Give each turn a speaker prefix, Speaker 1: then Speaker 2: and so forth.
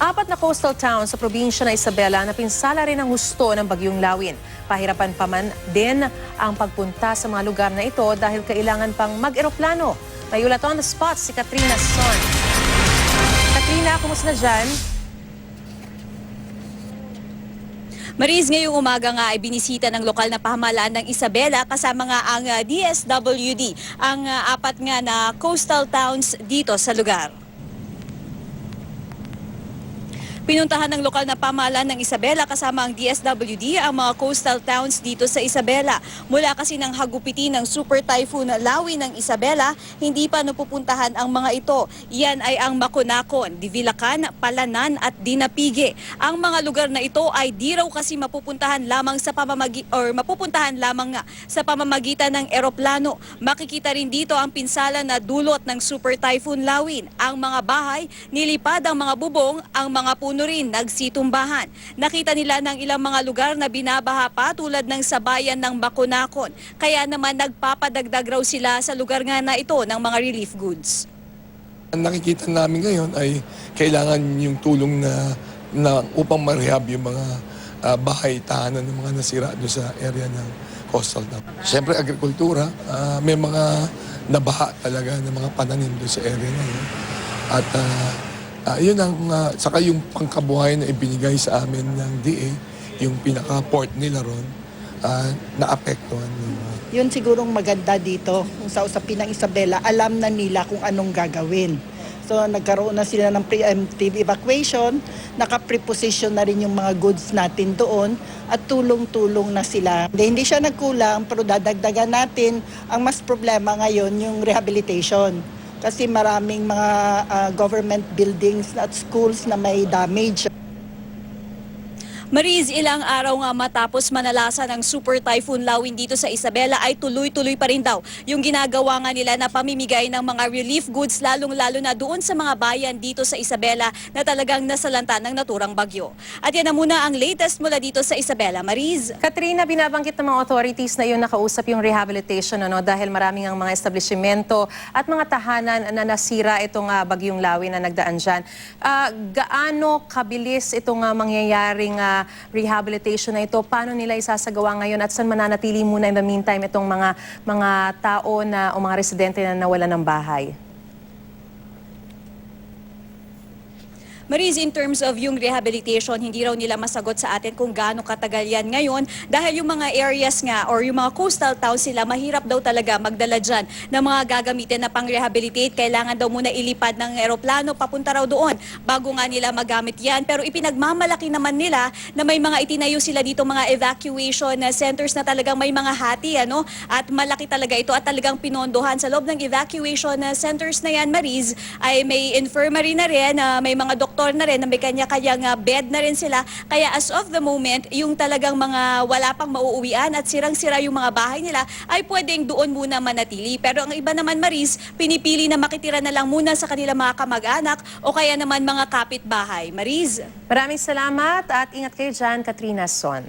Speaker 1: Apat na coastal towns sa probinsya ng Isabela na pinsala rin ang husto ng bagyong Lawin. Pahirapan pa man din ang pagpunta sa mga lugar na ito dahil kailangan pang mag-eroplano. May ulat on the spot si Katrina Son. Katrina, kumusta na dyan?
Speaker 2: Mariz, ngayong umaga nga ay binisita ng lokal na pamahalaan ng Isabela kasama nga ang DSWD, ang apat nga na coastal towns dito sa lugar. Pinuntahan ng lokal na pamahalaan ng Isabela kasama ang DSWD ang mga coastal towns dito sa Isabela. Mula kasi ng hagupitin ng Super Typhoon Lawin ng Isabela, hindi pa napupuntahan ang mga ito. Yan ay ang Makunakon, Divilacan, Palanan at Dinapige. Ang mga lugar na ito ay di raw kasi mapupuntahan lamang sa pamamagitan ng eroplano. Makikita rin dito ang pinsala na dulot ng Super Typhoon Lawin. Ang mga bahay, nilipad ang mga bubong, ang mga puno rin nagsitumbahan. Nakita nila ng ilang mga lugar na binabaha pa tulad ng sa bayan ng Makunakon. Kaya naman nagpapadagdag raw sila sa lugar nga na ito ng mga relief goods.
Speaker 3: Ang nakikita namin ngayon ay kailangan yung tulong na upang ma-rehab yung mga bahay, tahanan ng mga nasira doon sa area ng coastal town. Siyempre agrikultura, may mga nabaha talaga ng mga pananim doon sa area na yun. At yun ang, saka yung pangkabuhay na ibinigay sa amin ng DA, yung pinaka-port nila ron, naapektuhan.
Speaker 4: Yun sigurong maganda dito, kung sa usapin ng Isabela, alam na nila kung anong gagawin. So nagkaroon na sila ng preemptive evacuation, naka-preposition na rin yung mga goods natin doon at tulong-tulong na sila. Hindi siya nagkulang pero dadagdagan natin. Ang mas problema ngayon yung rehabilitation. Kasi maraming mga government buildings at schools na may damage.
Speaker 2: Mariz, ilang araw nga matapos manalasa ng Super Typhoon Lawin dito sa Isabela ay tuloy-tuloy pa rin daw yung ginagawa nga nila na pamimigay ng mga relief goods lalong-lalo na doon sa mga bayan dito sa Isabela na talagang nasalanta ng naturang bagyo. At yan na muna ang latest mula dito sa Isabela. Mariz.
Speaker 1: Katrina, binabanggit ng mga authorities na yun nakausap yung rehabilitation dahil maraming ang mga establishmento at mga tahanan na nasira itong bagyong Lawin na nagdaan dyan. Gaano kabilis itong mangyayaring rehabilitation na ito? Paano nila isasagawa ngayon at saan mananatili muna in the meantime itong mga tao na o mga residente na nawalan ng bahay?
Speaker 2: Mariz, in terms of yung rehabilitation, hindi raw nila masagot sa atin kung gaano katagal yan ngayon dahil yung mga areas nga or yung mga coastal towns sila, mahirap daw talaga magdala dyan ng mga gagamitin na pang-rehabilitate. Kailangan daw muna ilipad ng eroplano papunta raw doon bago nga nila magamit yan. Pero ipinagmamalaki naman nila na may mga itinayo sila dito mga evacuation centers na talagang may mga hati at malaki talaga ito at talagang pinondohan sa loob ng evacuation centers na yan, Mariz, ay may infirmary na rin, may mga doktor na rin na may kanya-kanyang bed na rin sila. Kaya as of the moment, yung talagang mga wala pang mauuwian at sirang-sira yung mga bahay nila ay pwedeng doon muna manatili. Pero ang iba naman, Mariz, pinipili na makitira na lang muna sa kanilang mga kamag-anak o kaya naman mga kapitbahay. Mariz.
Speaker 1: Maraming salamat at ingat kayo dyan, Katrina Son.